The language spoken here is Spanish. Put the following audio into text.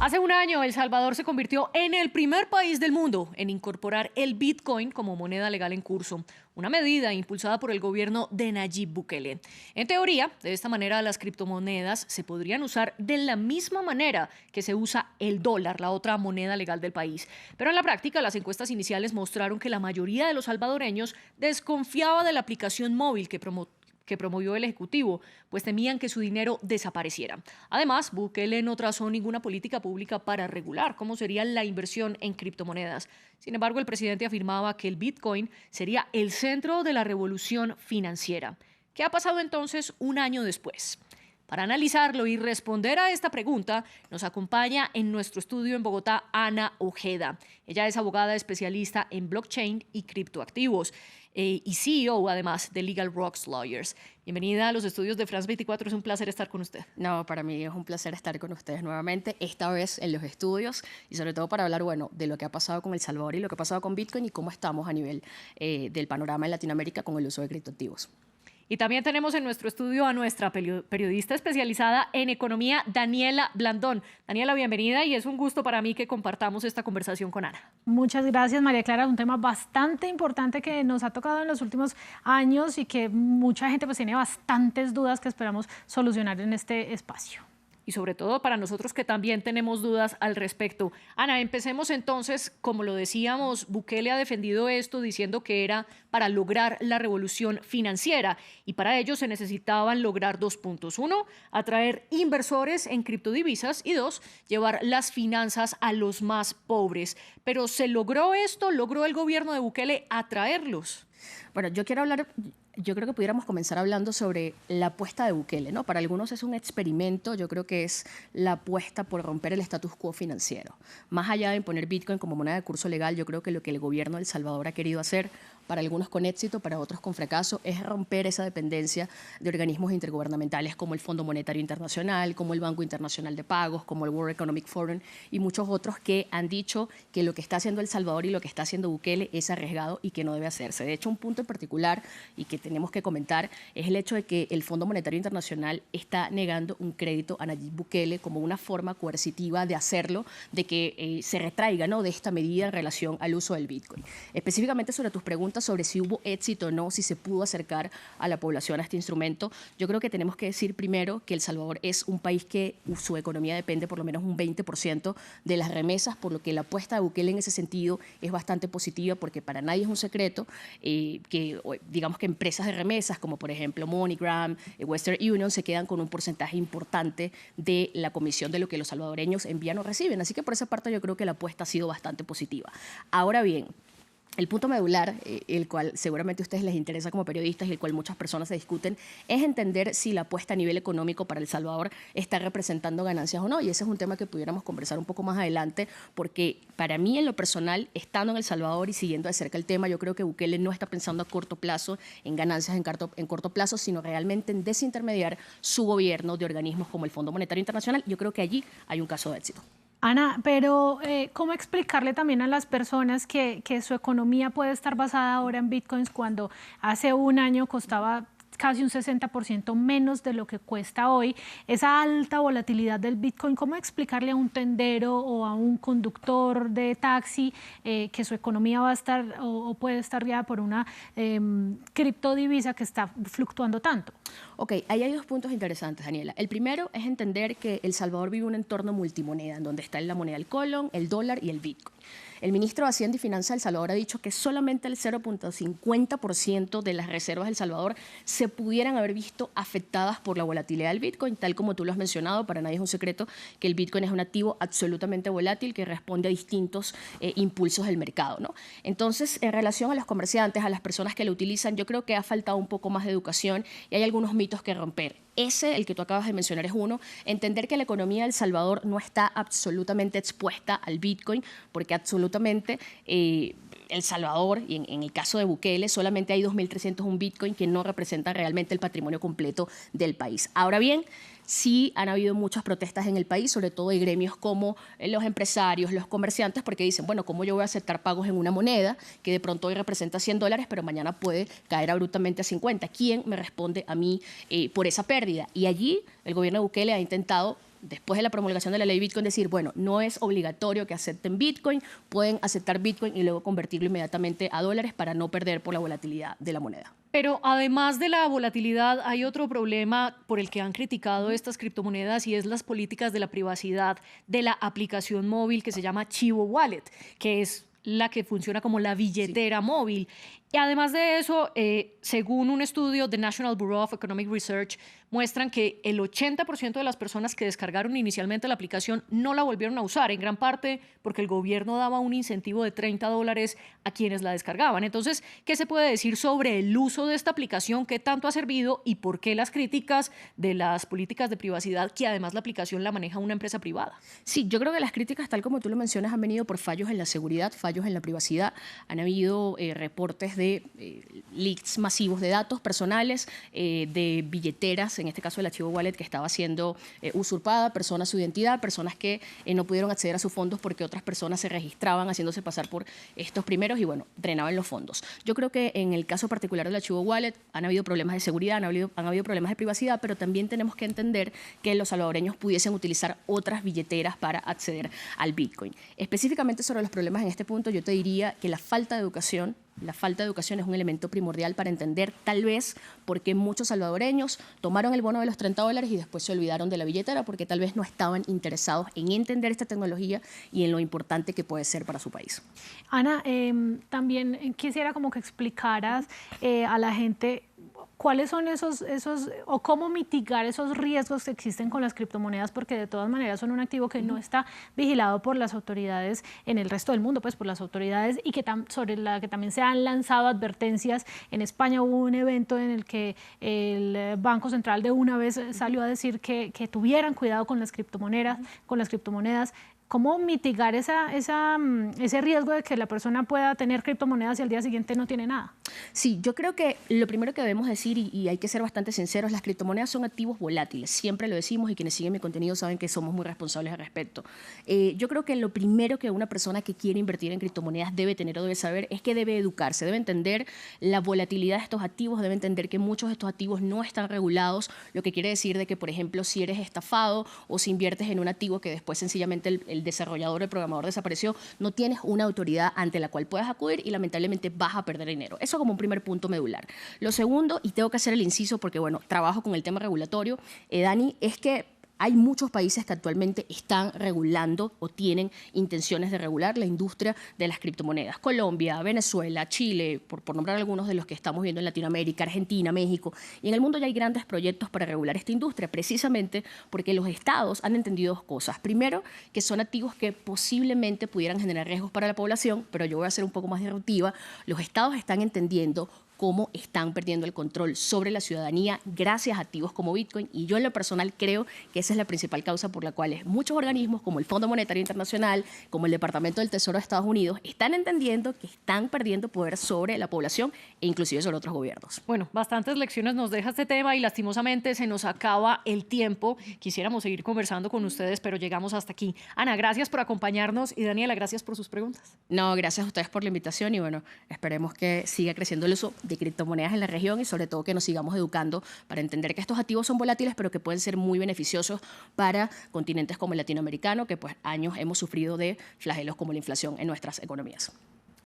Hace un año, El Salvador se convirtió en el primer país del mundo en incorporar el Bitcoin como moneda legal en curso, una medida impulsada por el gobierno de Nayib Bukele. En teoría, de esta manera las criptomonedas se podrían usar de la misma manera que se usa el dólar, la otra moneda legal del país. Pero en la práctica, las encuestas iniciales mostraron que la mayoría de los salvadoreños desconfiaba de la aplicación móvil que promovió el Ejecutivo, pues temían que su dinero desapareciera. Además, Bukele no trazó ninguna política pública para regular cómo sería la inversión en criptomonedas. Sin embargo, el presidente afirmaba que el Bitcoin sería el centro de la revolución financiera. ¿Qué ha pasado entonces un año después? Para analizarlo y responder a esta pregunta, nos acompaña en nuestro estudio en Bogotá Ana Ojeda. Ella es abogada especialista en blockchain y criptoactivos y CEO además de Legal Rocks Lawyers. Bienvenida a los estudios de France 24, es un placer estar con usted. No, para mí es un placer estar con ustedes nuevamente, esta vez en los estudios y sobre todo para hablar, bueno, de lo que ha pasado con El Salvador y lo que ha pasado con Bitcoin y cómo estamos a nivel del panorama en Latinoamérica con el uso de criptoactivos. Y también tenemos en nuestro estudio a nuestra periodista especializada en economía, Daniela Blandón. Daniela, bienvenida y es un gusto para mí que compartamos esta conversación con Ana. Muchas gracias, María Clara. Un tema bastante importante que nos ha tocado en los últimos años y que mucha gente pues tiene bastantes dudas que esperamos solucionar en este espacio. Y sobre todo para nosotros que también tenemos dudas al respecto. Ana, empecemos entonces, como lo decíamos, Bukele ha defendido esto diciendo que era para lograr la revolución financiera y para ello se necesitaban lograr 2 puntos. 1, atraer inversores en criptodivisas y 2, llevar las finanzas a los más pobres. Pero ¿se logró esto? ¿Logró el gobierno de Bukele atraerlos? Bueno, yo creo que pudiéramos comenzar hablando sobre la apuesta de Bukele, ¿no? Para algunos es un experimento, yo creo que es la apuesta por romper el status quo financiero. Más allá de imponer Bitcoin como moneda de curso legal, yo creo que lo que el gobierno de El Salvador ha querido hacer, para algunos con éxito, para otros con fracaso, es romper esa dependencia de organismos intergubernamentales como el Fondo Monetario Internacional, como el Banco Internacional de Pagos, como el World Economic Forum y muchos otros que han dicho que lo que está haciendo El Salvador y lo que está haciendo Bukele es arriesgado y que no debe hacerse. De hecho, un punto en particular y que tenemos que comentar es el hecho de que el Fondo Monetario Internacional está negando un crédito a Nayib Bukele como una forma coercitiva de hacerlo, de que se retraiga, ¿no?, de esta medida en relación al uso del Bitcoin. Específicamente sobre tus preguntas sobre si hubo éxito o no, si se pudo acercar a la población a este instrumento, yo creo que tenemos que decir primero que El Salvador es un país que su economía depende por lo menos un 20% de las remesas, por lo que la apuesta de Bukele en ese sentido es bastante positiva, porque para nadie es un secreto que digamos que empresas de remesas como por ejemplo MoneyGram, Western Union se quedan con un porcentaje importante de la comisión de lo que los salvadoreños envían o reciben, así que por esa parte yo creo que la apuesta ha sido bastante positiva. Ahora bien, el punto medular, el cual seguramente a ustedes les interesa como periodistas y el cual muchas personas se discuten, es entender si la apuesta a nivel económico para El Salvador está representando ganancias o no. Y ese es un tema que pudiéramos conversar un poco más adelante, porque para mí en lo personal, estando en El Salvador y siguiendo de cerca el tema, yo creo que Bukele no está pensando a corto plazo en ganancias en corto plazo, sino realmente en desintermediar su gobierno de organismos como el Fondo Monetario Internacional. Yo creo que allí hay un caso de éxito. Ana, pero ¿cómo explicarle también a las personas que su economía puede estar basada ahora en bitcoins cuando hace un año costaba casi un 60% menos de lo que cuesta hoy? Esa alta volatilidad del Bitcoin, ¿cómo explicarle a un tendero o a un conductor de taxi que su economía va a estar o puede estar guiada por una criptodivisa que está fluctuando tanto? Ok, ahí hay 2 puntos interesantes, Daniela. El primero es entender que El Salvador vive un entorno multimoneda, en donde está la moneda del colón, el dólar y el Bitcoin. El ministro de Hacienda y Finanzas de El Salvador ha dicho que solamente el 0.50% de las reservas de El Salvador se pudieran haber visto afectadas por la volatilidad del Bitcoin, tal como tú lo has mencionado. Para nadie es un secreto que el Bitcoin es un activo absolutamente volátil que responde a distintos impulsos del mercado, ¿no? Entonces, en relación a los comerciantes, a las personas que lo utilizan, yo creo que ha faltado un poco más de educación y hay algunos mitos que romper. Ese, el que tú acabas de mencionar, es uno. Entender que la economía de El Salvador no está absolutamente expuesta al Bitcoin, porque absolutamente El Salvador, y en el caso de Bukele, solamente hay 2.301 Bitcoin que no representan realmente el patrimonio completo del país. Ahora bien, sí han habido muchas protestas en el país, sobre todo de gremios como los empresarios, los comerciantes, porque dicen, bueno, ¿cómo yo voy a aceptar pagos en una moneda que de pronto hoy representa $100, pero mañana puede caer abruptamente a 50? ¿Quién me responde a mí por esa pérdida? Y allí el gobierno de Bukele ha intentado después de la promulgación de la ley Bitcoin, decir, bueno, no es obligatorio que acepten Bitcoin, pueden aceptar Bitcoin y luego convertirlo inmediatamente a dólares para no perder por la volatilidad de la moneda. Pero además de la volatilidad, hay otro problema por el que han criticado estas criptomonedas y es las políticas de la privacidad de la aplicación móvil que se llama Chivo Wallet, que es la que funciona como la billetera móvil. Y además de eso, según un estudio de National Bureau of Economic Research, muestran que el 80% de las personas que descargaron inicialmente la aplicación no la volvieron a usar, en gran parte porque el gobierno daba un incentivo de $30 a quienes la descargaban. Entonces, ¿qué se puede decir sobre el uso de esta aplicación? ¿Qué tanto ha servido y por qué las críticas de las políticas de privacidad, que además la aplicación la maneja una empresa privada? Sí, yo creo que las críticas, tal como tú lo mencionas, han venido por fallos en la seguridad, fallos en la privacidad. Han habido reportes de leaks masivos de datos personales, de billeteras, en este caso el Chivo Wallet, que estaba siendo usurpada, personas su identidad, personas que no pudieron acceder a sus fondos porque otras personas se registraban haciéndose pasar por estos primeros y, bueno, drenaban los fondos. Yo creo que en el caso particular del Chivo Wallet han habido problemas de seguridad, han habido problemas de privacidad, pero también tenemos que entender que los salvadoreños pudiesen utilizar otras billeteras para acceder al Bitcoin. Específicamente sobre los problemas en este punto, yo te diría que la falta de educación es un elemento primordial para entender tal vez por qué muchos salvadoreños tomaron el bono de los $30 y después se olvidaron de la billetera, porque tal vez no estaban interesados en entender esta tecnología y en lo importante que puede ser para su país. Ana, también quisiera como que explicaras a la gente cuáles son esos o cómo mitigar esos riesgos que existen con las criptomonedas, porque de todas maneras son un activo que no está vigilado por las autoridades en el resto del mundo, pues por las autoridades, y que sobre la que también se han lanzado advertencias. En España hubo un evento en el que el Banco Central de una vez salió a decir que tuvieran cuidado con las criptomonedas. ¿Cómo mitigar ese riesgo de que la persona pueda tener criptomonedas y al día siguiente no tiene nada? Sí, yo creo que lo primero que debemos decir, y hay que ser bastante sinceros, las criptomonedas son activos volátiles, siempre lo decimos y quienes siguen mi contenido saben que somos muy responsables al respecto. Yo creo que lo primero que una persona que quiere invertir en criptomonedas debe tener o debe saber es que debe educarse, debe entender la volatilidad de estos activos, debe entender que muchos de estos activos no están regulados, lo que quiere decir de que, por ejemplo, si eres estafado o si inviertes en un activo que después sencillamente el desarrollador o el programador desapareció, no tienes una autoridad ante la cual puedas acudir y lamentablemente vas a perder dinero. Eso como un primer punto medular. Lo segundo, y tengo que hacer el inciso porque, bueno, trabajo con el tema regulatorio, Dani, es que hay muchos países que actualmente están regulando o tienen intenciones de regular la industria de las criptomonedas. Colombia, Venezuela, Chile, por nombrar algunos de los que estamos viendo en Latinoamérica, Argentina, México. Y en el mundo ya hay grandes proyectos para regular esta industria, precisamente porque los estados han entendido dos cosas. Primero, que son activos que posiblemente pudieran generar riesgos para la población, pero yo voy a ser un poco más disruptiva. Los estados están entendiendo cómo están perdiendo el control sobre la ciudadanía gracias a activos como Bitcoin, y yo en lo personal creo que esa es la principal causa por la cual muchos organismos como el Fondo Monetario Internacional, como el Departamento del Tesoro de Estados Unidos, están entendiendo que están perdiendo poder sobre la población e inclusive sobre otros gobiernos. Bueno, bastantes lecciones nos deja este tema y lastimosamente se nos acaba el tiempo. Quisiéramos seguir conversando con ustedes, pero llegamos hasta aquí. Ana, gracias por acompañarnos y Daniela, gracias por sus preguntas. No, gracias a ustedes por la invitación y bueno, esperemos que siga creciendo el uso de criptomonedas en la región y sobre todo que nos sigamos educando para entender que estos activos son volátiles pero que pueden ser muy beneficiosos para continentes como el latinoamericano, que pues años hemos sufrido de flagelos como la inflación en nuestras economías.